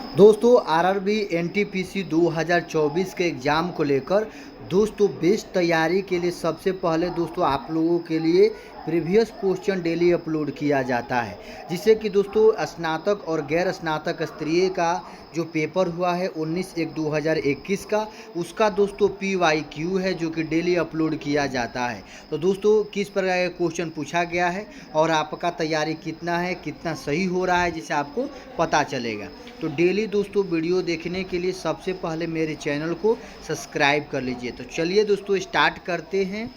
दोस्तों RRB NTPC 2024 के exam को लेकर दोस्तों बेस्ट तैयारी के लिए सबसे पहले दोस्तों आप लोगों के लिए प्रीवियस क्वेश्चन डेली अपलोड किया जाता है, जिससे कि दोस्तों स्नातक और गैर स्नातक स्तरीय का जो पेपर हुआ है 19/1/2021 का, उसका दोस्तों PYQ है जो कि डेली अपलोड किया जाता है। तो दोस्तों किस प्रकार का क्वेश्चन पूछा गया है और आपका तैयारी कितना है, कितना सही हो रहा है, जिससे आपको पता चलेगा। तो डेली दोस्तों वीडियो देखने के लिए सबसे पहले मेरे चैनल को सब्सक्राइब कर लीजिए। तो चलिए दोस्तों स्टार्ट करते हैं।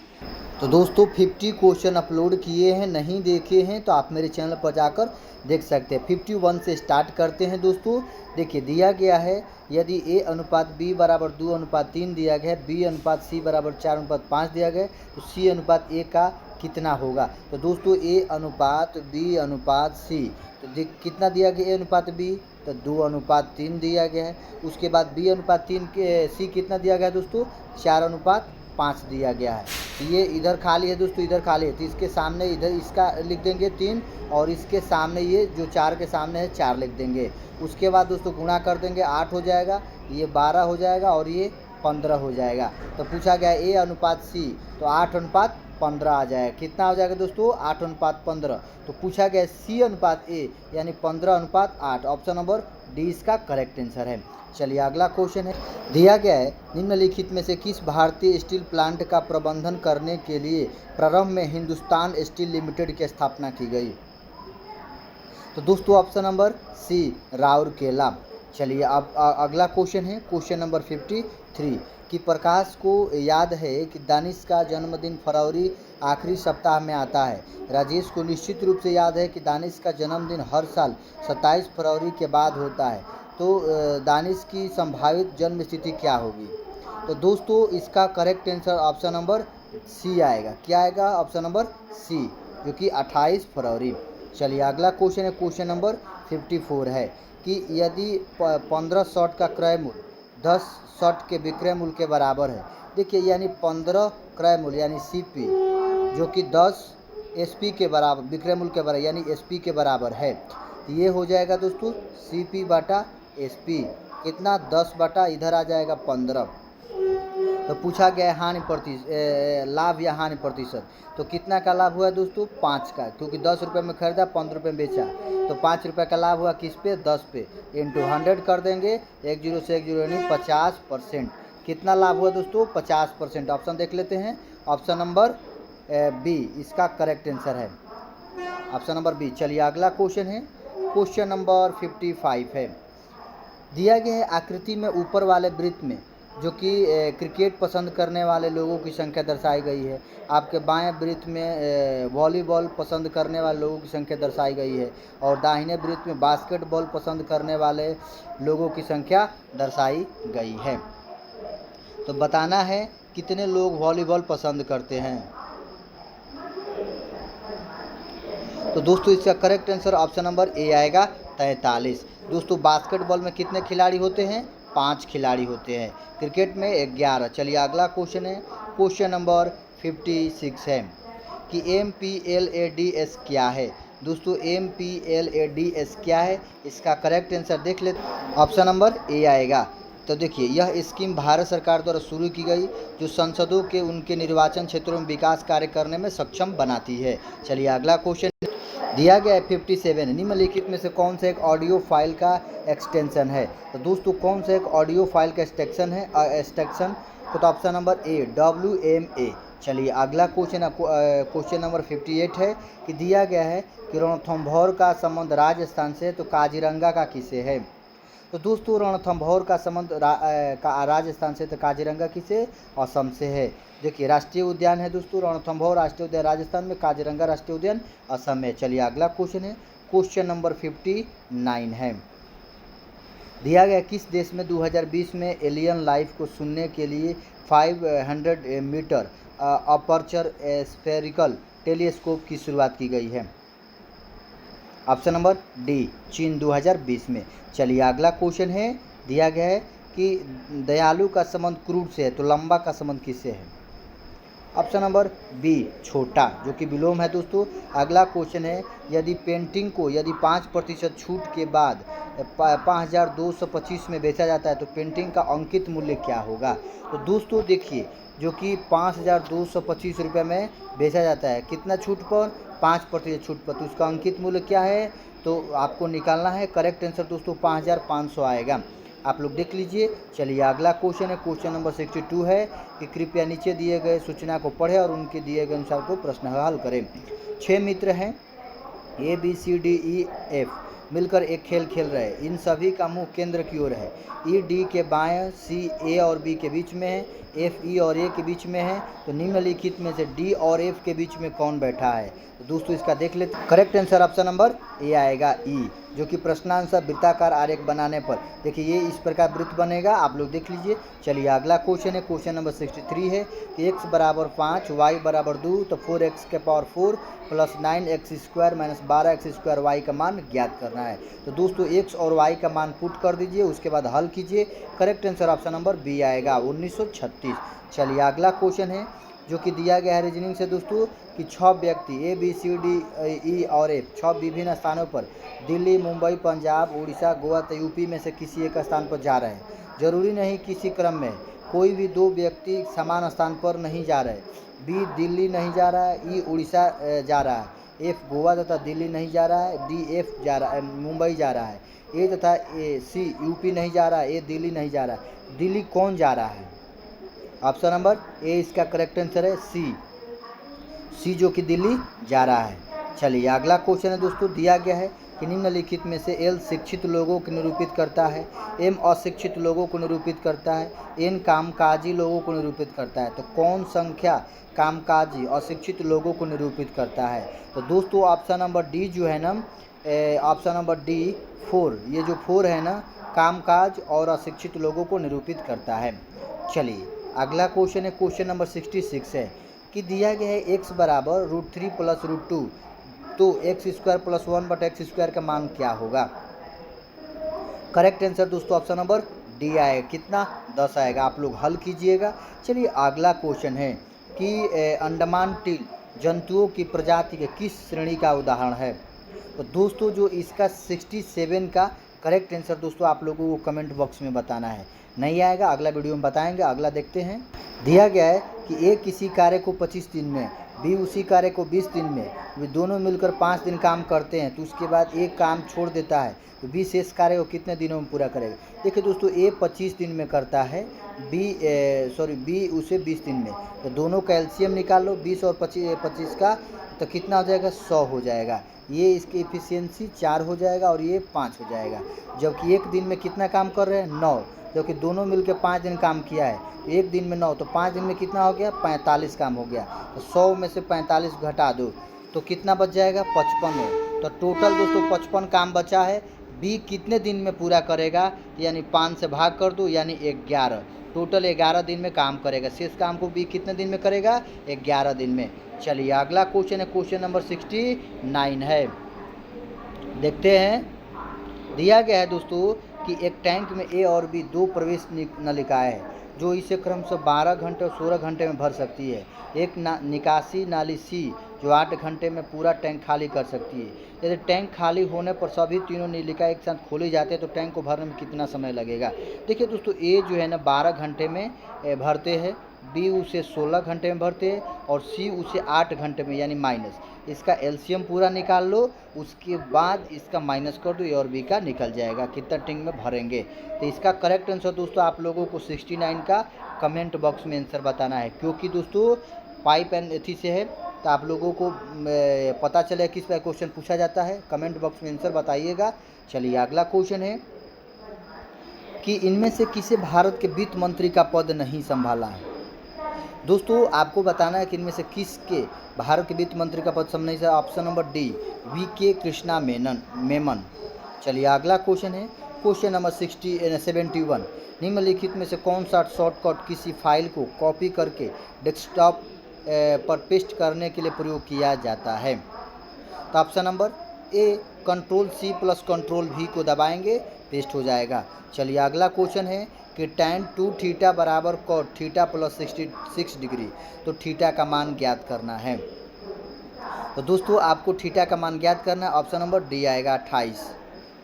तो दोस्तों 50 क्वेश्चन अपलोड किए हैं, नहीं देखे हैं तो आप मेरे चैनल पर जाकर देख सकते हैं। 51 से स्टार्ट करते हैं दोस्तों। देखिए दिया गया है यदि A/B बराबर 2/3 दिया गया है, B/C बराबर 4/5 दिया गया है, तो C/A का कितना होगा। तो दोस्तों A/B/C, तो कितना दिया गया A/B, तो 2/3 दिया गया है। उसके बाद B/3 के C कितना दिया गया है दोस्तों, 4/5 दिया गया है। ये इधर खाली है दोस्तों, इधर खाली है, तो इसके सामने इधर इसका लिख देंगे 3 और इसके सामने ये जो 4 के सामने है 4 लिख देंगे। उसके बाद दोस्तों गुणा कर देंगे, 8 हो जाएगा, ये 12 हो जाएगा और ये 15 हो जाएगा। तो पूछा गया A/C, तो 8/15 आ जाएगा। कितना हो जाएगा दोस्तों, 8/15। तो पूछा गया C/A यानी 15/8। ऑप्शन नंबर डी इसका करेक्ट आंसर है। चलिए अगला क्वेश्चन है, दिया गया है निम्नलिखित में से किस भारतीय स्टील प्लांट का प्रबंधन करने के लिए प्रारंभ में हिंदुस्तान स्टील लिमिटेड की स्थापना की गई। तो दोस्तों ऑप्शन नंबर सी राउरकेला। चलिए अब अगला क्वेश्चन है, क्वेश्चन नंबर 53 कि प्रकाश को याद है कि दानिश का जन्मदिन फरवरी आखिरी सप्ताह में आता है। राजेश को निश्चित रूप से याद है कि दानिश का जन्मदिन हर साल 27 फरवरी के बाद होता है। तो दानिश की संभावित जन्म स्थिति क्या होगी। तो दोस्तों इसका correct answer option number c आएगा। क्या आएगा, ऑप्शन नंबर सी, जो कि 28 फरवरी। चलिए अगला क्वेश्चन है, क्वेश्चन नंबर 54 है कि यदि 15 शॉट का क्रय मूल्य 10 शॉट के विक्रय मूल्य के बराबर है। देखिए यानी 15 क्रय मूल्य यानी CP जो कि 10 SP के बराबर विक्रय मूल्य के बराबर यानी SP के बराबर है, तो ये हो जाएगा दोस्तों CP/SP। कितना, 10 बटा इधर आ जाएगा 15। तो पूछा गया है लाभ या हानि प्रतिशत, तो कितना का लाभ हुआ दोस्तों, 5 का, क्योंकि 10 रुपये में खरीदा 15 रुपये में बेचा, तो 5 रुपये का लाभ हुआ किस पे, 10 पे, इंटू 100 कर देंगे, 1 0 से 1 0 यानी 50%। कितना लाभ हुआ दोस्तों, 50%। ऑप्शन देख लेते हैं, ऑप्शन नंबर बी इसका करेक्ट आंसर है, ऑप्शन नंबर बी। चलिए अगला क्वेश्चन है, क्वेश्चन नंबर 55 है, दिया गया है आकृति में ऊपर वाले वृत्त में जो कि क्रिकेट पसंद करने वाले लोगों की संख्या दर्शाई गई है। आपके बाएं वृत्त में वॉलीबॉल पसंद करने वाले लोगों की संख्या दर्शाई गई है और दाहिने वृत्त में बास्केटबॉल पसंद करने वाले लोगों की संख्या दर्शाई गई है। तो बताना है कितने लोग वॉलीबॉल पसंद करते हैं। तो दोस्तों इसका correct answer option number A आएगा, 43। दोस्तों बास्केटबॉल में कितने खिलाड़ी होते हैं, 5 खिलाड़ी होते हैं, क्रिकेट में 11। चलिए अगला क्वेश्चन है, क्वेश्चन नंबर 56 है कि MPLADS क्या है। दोस्तों MPLADS क्या है, इसका करेक्ट आंसर देख लेते, ऑप्शन नंबर ए आएगा। तो देखिए यह स्कीम भारत सरकार द्वारा शुरू की गई जो संसदों के उनके निर्वाचन क्षेत्रों में विकास कार्य करने में सक्षम बनाती है। चलिए अगला क्वेश्चन दिया गया है 57, निम्नलिखित में से कौन सा एक ऑडियो फाइल का एक्सटेंशन है। तो दोस्तों कौन सा एक ऑडियो फाइल का एक्सटेंशन है, तो ऑप्शन नंबर ए WMA। चलिए अगला क्वेश्चन क्वेश्चन नंबर 58 है कि दिया गया है कि रणथंभौर का संबंध राजस्थान से तो काजीरंगा का किसे है। तो दोस्तों रणथंभौर का संबंध राजस्थान से तो काजीरंगा किसे, असम से है। देखिए राष्ट्रीय उद्यान है दोस्तों रणथंभौर राष्ट्रीय उद्यान राजस्थान में, काजीरंगा राष्ट्रीय उद्यान असम में। चलिए अगला क्वेश्चन है, क्वेश्चन नंबर 59 है, दिया गया किस देश में 2020 में एलियन लाइफ को सुनने के लिए 500 मीटर अपर्चर स्फेरिकल टेलीस्कोप की शुरुआत की गई है। ऑप्शन नंबर डी चीन 2020 में। चलिए अगला क्वेश्चन है, दिया गया है कि दयालु का संबंध क्रूड से है तो लंबा का संबंध किससे है। ऑप्शन नंबर बी छोटा, जो कि विलोम है दोस्तों। अगला क्वेश्चन है, यदि पेंटिंग को 5% छूट के बाद 5225 में बेचा जाता है तो पेंटिंग का अंकित मूल्य क्या होगा। तो दोस्तों देखिए, जो कि 5225 रुपये में बेचा जाता है, कितना छूट पर, 5% छूट पर, तो उसका अंकित मूल्य क्या है, तो आपको निकालना है। करेक्ट आंसर दोस्तों 5500 आएगा। आप लोग देख लीजिए। चलिए अगला क्वेश्चन है, क्वेश्चन नंबर 62 है कि कृपया नीचे दिए गए सूचना को पढ़ें और उनके दिए गए अनुसार को प्रश्न हल करें। 6 मित्र हैं, ABCDEF मिलकर एक खेल खेल रहे हैं। इन सभी का मुंह केंद्र की ओर है। E D के बाएं, C A और B के बीच में है, F E और A के बीच में है। तो निम्नलिखित में से D और F के बीच में कौन बैठा है। तो दोस्तों इसका देख लेते। Correct answer option number A आएगा, E, जो कि प्रश्नांसर वृत्ताकार आरेख बनाने पर देखिए ये इस प्रकार वृत्त बनेगा। आप लोग देख लीजिए। चलिए अगला क्वेश्चन है, क्वेश्चन नंबर 63 है कि x बराबर 5, y बराबर 2, तो 4x के power 4 plus 9x square minus 12x square y का मान ज्ञात करना है। तो दोस्तों x और y का मान पुट कर दीजिए, उसके बाद हल कीजिए। Correct answer option number b आएगा, 1936। चलिए अगला क्वेश्चन है जो कि दिया गया है रीजनिंग से दोस्तों कि 6 व्यक्ति ABCDE और F 6 विभिन्न स्थानों पर दिल्ली, मुंबई, पंजाब, उड़ीसा, गोवा तो यूपी में से किसी एक स्थान पर जा रहे हैं। जरूरी नहीं किसी क्रम में, कोई भी 2 व्यक्ति समान स्थान पर नहीं जा रहे। B दिल्ली नहीं जा रहा है, E उड़ीसा जा रहा है, F गोवा तथा दिल्ली नहीं जा रहा है, D F जा रहा है, मुंबई जा रहा है, A तथा C यूपी नहीं जा रहा है, A दिल्ली नहीं जा रहा है। दिल्ली कौन जा रहा है। ऑप्शन नंबर ए इसका करेक्ट आंसर है, सी जो कि दिल्ली जा रहा है। चलिए अगला क्वेश्चन है दोस्तों, दिया गया है कि निम्नलिखित में से L शिक्षित लोगों को निरूपित करता है, M अशिक्षित लोगों को निरूपित करता है, N कामकाजी लोगों को निरूपित करता है। तो कौन संख्या कामकाजी अशिक्षित लोगों को निरूपित करता है। तो दोस्तों ऑप्शन नंबर डी जो है ना, ऑप्शन नंबर डी 4, ये जो 4 है ना, कामकाज और अशिक्षित लोगों को निरूपित करता है। चलिए अगला क्वेश्चन है, क्वेश्चन नंबर 66 है कि दिया गया है x बराबर √3 प्लस √2, तो एक्स स्क्वायर प्लस 1 बटा एक्स स्क्वायर का मान क्या होगा। करेक्ट आंसर दोस्तों ऑप्शन नंबर डी आएगा, कितना 10 आएगा। आप लोग हल कीजिएगा। चलिए अगला क्वेश्चन है कि अंडमान टील जंतुओं की प्रजाति के किस श्रेणी का उदाहरण है। तो दोस्तों जो इसका 67 का करेक्ट आंसर दोस्तों आप लोगों को कमेंट बॉक्स में बताना है। नहीं आएगा अगला वीडियो में बताएंगे। अगला देखते हैं। दिया गया है कि ए किसी कार्य को 25 दिन में, बी उसी कार्य को 20 दिन में, वे दोनों मिलकर 5 दिन काम करते हैं, तो उसके बाद एक काम छोड़ देता है, तो बी शेष कार्य को कितने दिनों में पूरा करेगा। देखिए दोस्तों ए 25 दिन में करता है, बी उसे 20 दिन में, तो दोनों का एलसीएम निकाल लो, 20 और 25 का, तो कितना हो जाएगा 100 हो जाएगा। ये इसकी एफिशिएंसी 4 हो जाएगा और ये 5 हो जाएगा। जबकि एक दिन में कितना काम कर रहे हैं 9, जबकि दोनों मिलकर 5 दिन काम किया है, तो एक दिन में 9, तो 5 दिन में कितना हो गया 45 काम हो गया। तो 100 में से 45 घटा दो तो कितना बच जाएगा 55 हो। तो टोटल दोस्तों 55 काम बचा है। बी कितने दिन में पूरा करेगा, यानी 5 से भाग कर दो यानी 11, टोटल 11 दिन में काम करेगा। शेष काम को बी कितने दिन में करेगा 11 दिन में। चलिए अगला क्वेश्चन है, क्वेश्चन नंबर 69 है, देखते हैं। दिया गया है दोस्तों कि एक टैंक में ए और बी 2 प्रवेश नलिकाएँ हैं जो इसे क्रमशः 12 घंटे और 16 घंटे में भर सकती है। एक निकासी नाली सी जो 8 घंटे में पूरा टैंक खाली कर सकती है। यदि टैंक खाली होने पर सभी तीनों नलिकाएँ एक साथ खोली जाती है तो टैंक को भरने में कितना समय लगेगा। देखिए दोस्तों ए जो है ना 12 घंटे में भरते हैं, बी उसे 16 घंटे में भरते हैं और सी उसे 8 घंटे में, यानी माइनस। इसका एलसीएम पूरा निकाल लो, उसके बाद इसका माइनस कर दो, ए और बी का निकल जाएगा कितना टैंक में भरेंगे। तो इसका करेक्ट आंसर दोस्तों आप लोगों को 69 का कमेंट बॉक्स में आंसर बताना है, क्योंकि दोस्तों पाइप एंड एथी से है तो आप लोगों को पता चले किस पर क्वेश्चन पूछा जाता है। कमेंट बॉक्स में आंसर बताइएगा। चलिए अगला क्वेश्चन है कि इनमें से किसे भारत के वित्त मंत्री का पद नहीं संभाला है। दोस्तों आपको बताना है कि इनमें से किसके भारत के वित्त मंत्री का पद नहीं है। Option number D VK. Krishna Menon. चलिए अगला क्वेश्चन है, क्वेश्चन नंबर 71। निम्नलिखित में से कौन सा शॉर्टकट किसी फाइल को कॉपी करके डेस्कटॉप पर पेस्ट करने के लिए प्रयोग किया जाता है। तो option number A Ctrl+C plus Ctrl+V को दबाएंगे, पेस्ट हो जाएगा। चलिए अगला क्वेश्चन है कि tan 2θ बराबर cot θ प्लस 66 डिग्री, तो थीटा का मान ज्ञात करना है। तो दोस्तों आपको थीटा का मान ज्ञात करना है। ऑप्शन नंबर डी आएगा 28।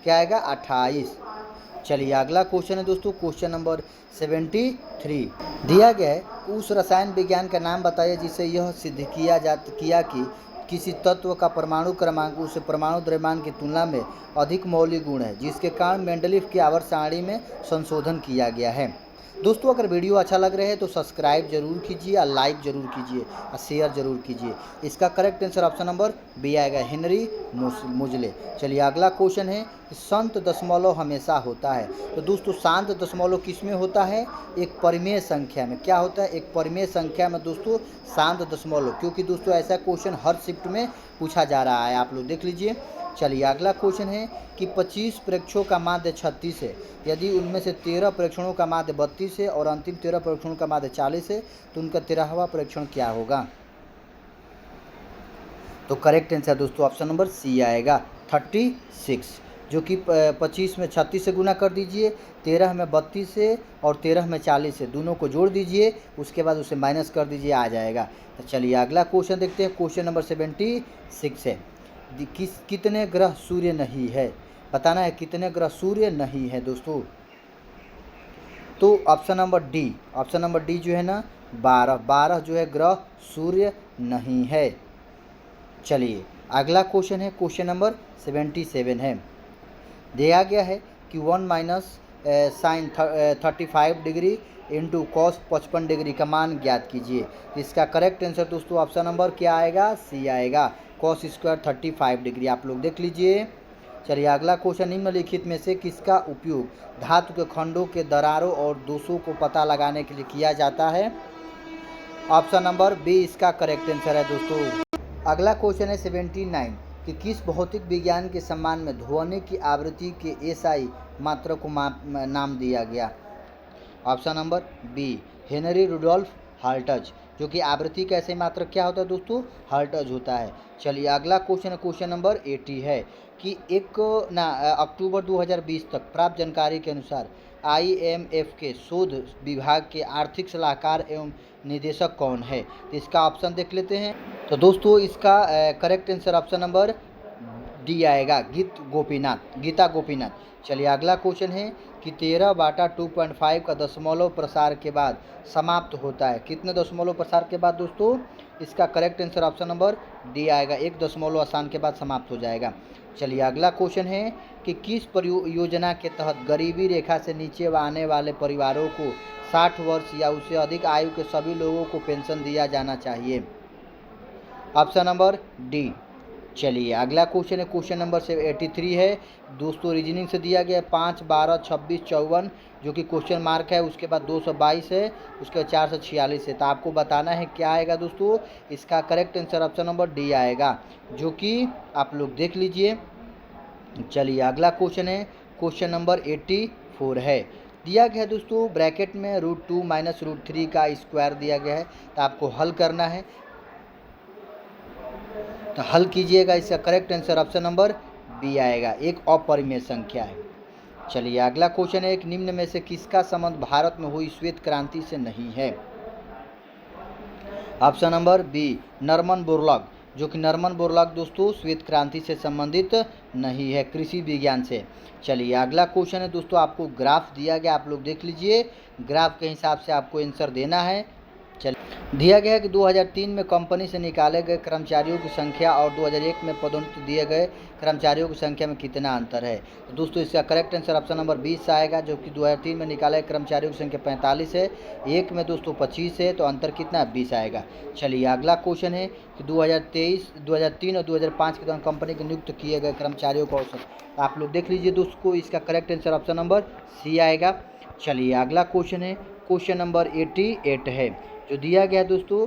क्या आएगा 28। चलिए अगला क्वेश्चन है दोस्तों, क्वेश्चन नंबर 73 दिया गया है, उस रसायन विज्ञान का नाम बताइए जिसे यह सिद्ध किया कि किसी तत्व का परमाणु क्रमांक उस परमाणु द्रव्यमान की तुलना में अधिक मौलिक गुण है, जिसके कारण मेंडलीफ की आवर्त सारणी में संशोधन किया गया है। दोस्तों अगर वीडियो अच्छा लग रहा है तो सब्सक्राइब जरूर कीजिए और लाइक जरूर कीजिए और शेयर जरूर कीजिए। इसका correct answer option number b आएगा, हेनरी मोजले। चलिए अगला क्वेश्चन है, शांत दशमलव हमेशा होता है। तो दोस्तों शांत दशमलव किस में होता है? एक परिमेय संख्या में। क्या होता है? एक परिमेय संख्या में दोस्तों शांत दशमलव, क्योंकि दोस्तों ऐसा क्वेश्चन हर शिफ्ट में पूछा जा रहा है, आप लोग देख लीजिए। चलिए अगला क्वेश्चन है कि 25 प्रेक्षों का माध्य 36 है, यदि उनमें से 13 प्रेक्षणों का माध्य 32 है और अंतिम 13 प्रेक्षणों का माध्य 40 है, तो उनका 13वां प्रेक्षण क्या होगा? तो करेक्ट आंसर दोस्तों ऑप्शन नंबर सी आएगा, 36, जो कि 25 में 36 से गुना कर दीजिए, 13 में 32 से और 13 में 40 से, दोनों को जोड़ दीजिए, उसके बाद उसे माइनस कर दीजिए, आ जाएगा। तो चलिए अगला क्वेश्चन देखते हैं, क्वेश्चन नंबर 76 है, कितने ग्रह सूर्य नहीं है? बताना है कितने ग्रह सूर्य नहीं है दोस्तों। तो ऑप्शन नंबर डी जो है ना 12 जो है ग्रह सूर्य नहीं है। चलिए अगला क्वेश्चन है, क्वेश्चन नंबर 77 है, दिया गया है कि 1 minus sine 35 degree into cos 55 degree का मान ज्ञात कीजिए। इसका करेक्ट आंसर दोस्तों ऑप्शन नंबर क्या आएगा? सी आएगा, कॉस स्क्वायर 35 डिग्री, आप लोग देख लीजिए। चलिए अगला क्वेश्चन, निम्नलिखित में से किसका उपयोग धातु के खंडों के दरारों और दोषों को पता लगाने के लिए किया जाता है? ऑप्शन नंबर बी इसका करेक्ट आंसर है दोस्तों। अगला क्वेश्चन है 79 कि किस भौतिक विज्ञान के सम्मान में ध्वनि की आवृत्ति के एसआई मात्रा को नाम दिया गया? Option number b Henry Rudolf Hertz, जो कि आवृत्ति का ऐसे मात्रक क्या होता है दोस्तों? हर्ट्ज होता है। चलिए अगला क्वेश्चन है, क्वेश्चन नंबर 80 है कि अक्टूबर 2020 तक प्राप्त जानकारी के अनुसार IMF के शोध विभाग के आर्थिक सलाहकार एवं निदेशक कौन है? इसका ऑप्शन देख लेते हैं। तो दोस्तों इसका correct answer option number D आएगा, गीता गोपीनाथ। चलिए अगला क्वेश्चन है कि 13/2.5 का दशमलव प्रसार के बाद समाप्त होता है, कितने दशमलव प्रसार के बाद दोस्तों? इसका correct answer option number D आएगा, 1 दशमलव आसान के बाद समाप्त हो जाएगा। चलिए अगला क्वेश्चन है कि किस परियोजना के तहत गरीबी रेखा से नीचे आने वाले परिवारों को 60 वर्ष या उससे अधिक आयु के सभी लोगों को पेंशन दिया जाना चाहिए? Option number D. चलिए अगला क्वेश्चन है, क्वेश्चन नंबर 83 है दोस्तों, रीजनिंग से दिया गया 5, 12, 26, 54, जो कि क्वेश्चन मार्क है, उसके बाद 222 है, उसके बाद 446 है। तो आपको बताना है क्या आएगा दोस्तों। इसका correct answer option number D आएगा, जो कि आप लोग देख लीजिए। चलिए अगला क्वेश्चन है, क्वेश्चन नंबर 84 है, दिया गया है दोस्तों ब्रैकेट में √2 माइनस √3 का स्क्वायर दिया गया है, तो आपको हल करना है, तो हल कीजिएगा। इसका correct answer option number b आएगा, एक अपरिमेय संख्या है। चलिए अगला क्वेश्चन है, एक निम्न में से किसका संबंध भारत में हुई श्वेत क्रांति से नहीं है? Option number b Norman Borlaug, जो कि नॉर्मन बोरलॉग दोस्तों श्वेत क्रांति से संबंधित नहीं है, कृषि विज्ञान से। चलिए अगला क्वेश्चन है दोस्तों, आपको ग्राफ दिया गया, आप लोग देख लीजिए, ग्राफ के हिसाब से आपको आंसर देना है। चलिए दिया गया है कि 2003 में कंपनी से निकाले गए कर्मचारियों की संख्या और 2001 में पदोन्नति दिए गए कर्मचारियों की संख्या में कितना अंतर है? तो दोस्तों इसका करेक्ट आंसर ऑप्शन नंबर 20 आएगा, जो कि 2003 में निकाले गए कर्मचारियों की संख्या 45 है, एक में दोस्तों 25 है, तो अंतर कितना 20 आएगा। चलिए अगला क्वेश्चन है कि 2003 और 2005 के दौरान कंपनी के नियुक्त किए गए कर्मचारियों का औसत, तो आप लोग देख लीजिए दोस्तों, इसका correct answer option number c आएगा। चलिए अगला क्वेश्चन है, क्वेश्चन नंबर 88 है, जो दिया गया दोस्तों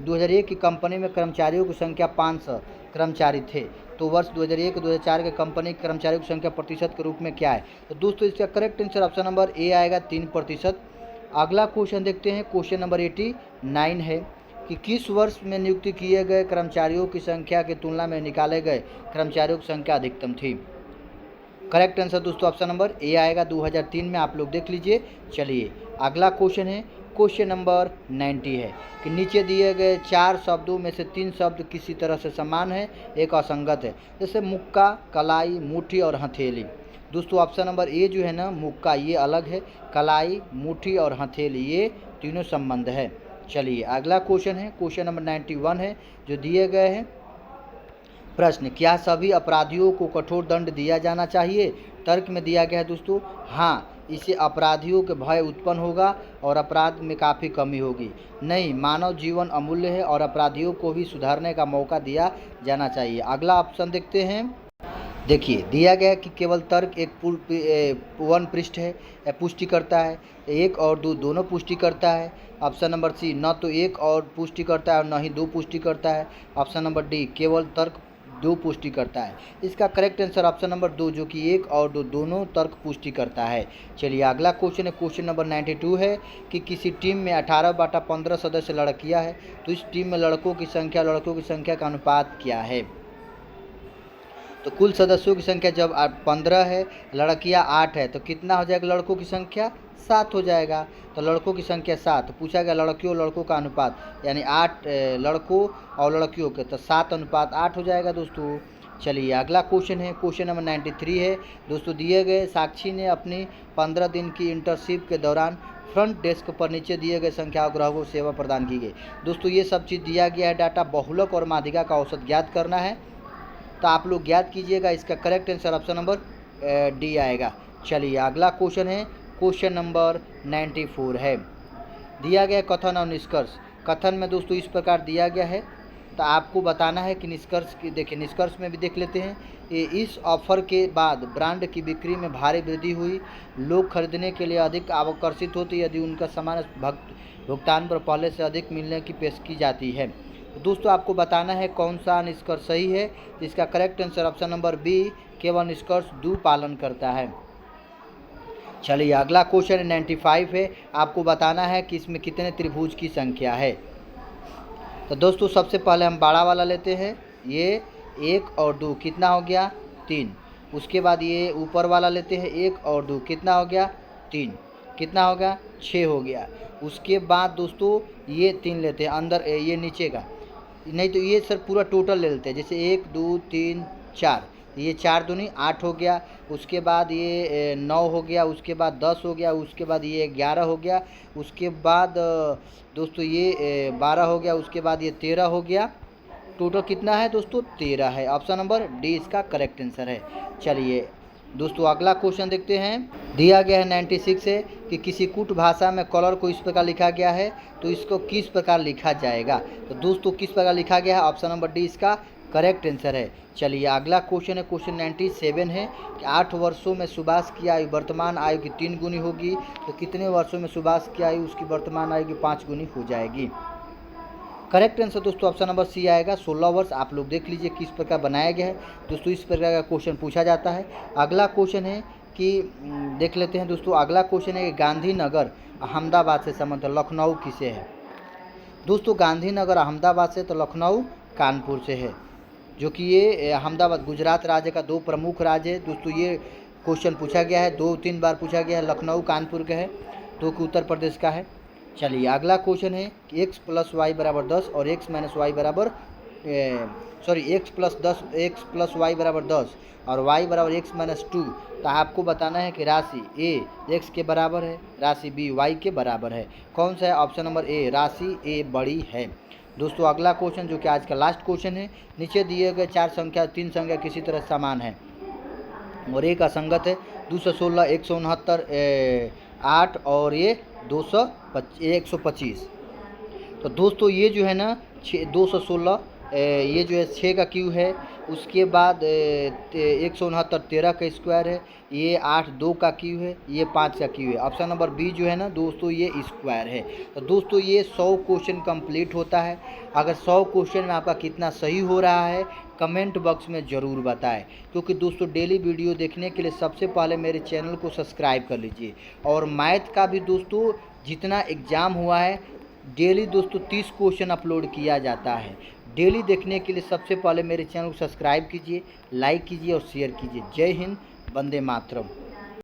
2001 की कंपनी में कर्मचारियों की संख्या 500 कर्मचारी थे, तो वर्ष 2001-2004 के कंपनी के कर्मचारियों की संख्या प्रतिशत के रूप में क्या है? तो दोस्तों इसका correct answer option number A आएगा, 3%। अगला क्वेश्चन देखते हैं, क्वेश्चन नंबर 89 है कि किस वर्ष में नियुक्त किए गए कर्मचारियों की संख्या की तुलना में निकाले गए कर्मचारियों की संख्या अधिकतम थी? करेक्ट आंसर दोस्तों ऑप्शन नंबर ए आएगा 2003 में, आप लोग देख लीजिए। चलिए अगला क्वेश्चन है, क्वेश्चन नंबर 90 है कि नीचे दिए गए 4 शब्दों में से 3 शब्द किसी तरह से समान है, एक असंगत है। जैसे मुक्का, कलाई, मुट्ठी और हथेली। दोस्तों ऑप्शन नंबर ए जो है ना, मुक्का ये अलग है, कलाई, मुट्ठी और हथेली ये तीनों संबंध है। चलिए अगला क्वेश्चन है, क्वेश्चन नंबर 91 है जो दिए गए हैं। प्रश्न, क्या सभी अपराधियों को कठोर दंड दिया जाना चाहिए? तर्क में दिया गया है दोस्तों, हाँ, इससे अपराधियों के भय उत्पन्न होगा और अपराध में काफ़ी कमी होगी। नहीं, मानव जीवन अमूल्य है और अपराधियों को भी सुधारने का मौका दिया जाना चाहिए। अगला ऑप्शन देखते हैं। देखिए दिया गया है कि केवल तर्क एक वन पृष्ठ है, पुष्टि करता है, 1 और 2 दोनों पुष्टि करता है। ऑप्शन नंबर सी, न तो 1 और पुष्टि करता है और न ही 2 पुष्टि करता है। ऑप्शन नंबर डी, केवल तर्क 2 पुष्टि करता है। इसका करेक्ट आंसर ऑप्शन नंबर 2 जो कि 1 और 2 दोनों तर्क पुष्टि करता है। चलिए अगला क्वेश्चन है, क्वेश्चन नंबर 92 है कि किसी टीम में 18/15 सदस्य लड़कियां हैं, तो इस टीम में लड़कों की संख्या का अनुपात क्या है? तो कुल सदस्यों की संख्या जब 15 है, लड़कियां 8 है, तो कितना हो जाएगा लड़कों की संख्या? 7 हो जाएगा। तो लड़कों की संख्या 7, पूछा गया लड़कियों लड़कों का अनुपात, यानी 8 लड़कों और लड़कियों के, तो 7:8 हो जाएगा दोस्तों। चलिए अगला क्वेश्चन है, क्वेश्चन नंबर 93 है दोस्तों। दिए गए साक्षी ने अपनी 15 दिन की इंटर्नशिप के दौरान फ्रंट डेस्क पर नीचे दिए गए संख्या ग्राहकों को सेवा प्रदान की गई। दोस्तों ये सब चीज़ दिया गया है, डाटा बहुलक और माध्यिका का औसत ज्ञात करना है, तो आप लोग ज्ञात कीजिएगा। इसका correct answer option number D आएगा। चलिए अगला क्वेश्चन है, क्वेश्चन नंबर 94 है। दिया गया कथन और निष्कर्ष। कथन में दोस्तों इस प्रकार दिया गया है, तो आपको बताना है कि निष्कर्ष की, देखिए निष्कर्ष में भी देख लेते हैं। इस ऑफर के बाद ब्रांड की बिक्री में भारी वृद्धि हुई, लोग खरीदने के लिए अधिक आकर्षित होते यदि उनका सामान भुगतान पर पहले से अधिक मिलने की पेश की जाती है। दोस्तों आपको बताना है कौन सा निष्कर्ष सही है। इसका correct answer option number b, केवल निष्कर्ष 2 पालन करता है। चलिए अगला क्वेश्चन 95 है, आपको बताना है कि इसमें कितने त्रिभुज की संख्या है। तो दोस्तों सबसे पहले हम बड़ा वाला लेते हैं, ये 1 और 2 कितना हो गया? 3। उसके बाद ये ऊपर वाला लेते हैं, 1 और 2 कितना हो गया? 3। कितना हो गया? 6 हो गया। उसके बाद दोस्तों ये 3 लेते हैं, अंदर ये नीचे का, नहीं तो ये सर पूरा टोटल ले लेते हैं, जैसे 1 2 3 4, ये 4 दूनी 8 हो गया। उसके बाद ये 9 हो गया, उसके बाद 10 हो गया, उसके बाद ये 11 हो गया, उसके बाद दोस्तों ये 12 हो गया, उसके बाद ये 13 हो गया। टोटल कितना है दोस्तों? 13 है। ऑप्शन नंबर डी इसका करेक्ट आंसर है। चलिए दोस्तों अगला क्वेश्चन देखते हैं। दिया गया है 96 है कि किसी कूट भाषा में कलर को इस प्रकार लिखा गया है, तो इसको किस प्रकार लिखा जाएगा? तो दोस्तों किस प्रकार लिखा गया है? ऑप्शन नंबर डी इसका करेक्ट आंसर है। चलिए अगला क्वेश्चन है, क्वेश्चन 97 है कि 8 वर्षों में सुभाष की आयु वर्तमान आयु की 3 गुनी होगी, तो कितने वर्षों में सुभाष की आयु उसकी वर्तमान आयु की 5 गुनी हो जाएगी? करेक्ट आंसर दोस्तों ऑप्शन नंबर सी आएगा, 16 वर्ष। आप लोग देख लीजिए किस प्रकार बनाया गया है दोस्तों, इस प्रकार का क्वेश्चन पूछा जाता है। अगला क्वेश्चन है कि देख लेते हैं दोस्तों, अगला क्वेश्चन है कि गांधीनगर अहमदाबाद से संबंध लखनऊ किसे है? दोस्तों गांधीनगर अहमदाबाद से, तो लखनऊ कानपुर से है, जो कि ये अहमदाबाद गुजरात राज्य का 2 प्रमुख राज्य है दोस्तों। ये क्वेश्चन पूछा गया है, 2-3 बार पूछा गया है। लखनऊ कानपुर का है, तो कि उत्तर प्रदेश का है। चलिए अगला क्वेश्चन है कि x + y = 10 और x - y बराबर x + y = 10 और y = x - 2, तो आपको बताना है कि राशि a x के बराबर है, राशि b y के बराबर है। कौन सा है? ऑप्शन नंबर ए, राशि a बड़ी है। दोस्तों अगला क्वेश्चन जो कि आज का लास्ट क्वेश्चन है, नीचे दिए गए 3 संख्या किसी तरह समान है और एक असंगत है। 216, 169, 8 और ये 125। तो दोस्तों ये जो है ना 216, ये जो है 6 का क्यू है। उसके बाद 169 13 का स्क्वायर है। ये 8 2 का क्यू है, ये 5 का क्यू है। ऑप्शन नंबर बी जो है ना दोस्तों ये स्क्वायर है। तो दोस्तों ये 100 क्वेश्चन कंप्लीट होता है। अगर 100 क्वेश्चन में आपका कितना सही हो रहा है कमेंट बॉक्स में ज़रूर बताएं, क्योंकि दोस्तों डेली वीडियो देखने के लिए सबसे पहले मेरे चैनल को सब्सक्राइब कर लीजिए। और मैथ का भी दोस्तों जितना एग्ज़ाम हुआ है डेली दोस्तों 30 क्वेश्चन अपलोड किया जाता है। डेली देखने के लिए सबसे पहले मेरे चैनल को सब्सक्राइब कीजिए, लाइक कीजिए और शेयर कीजिए। जय हिंद, वंदे मातरम।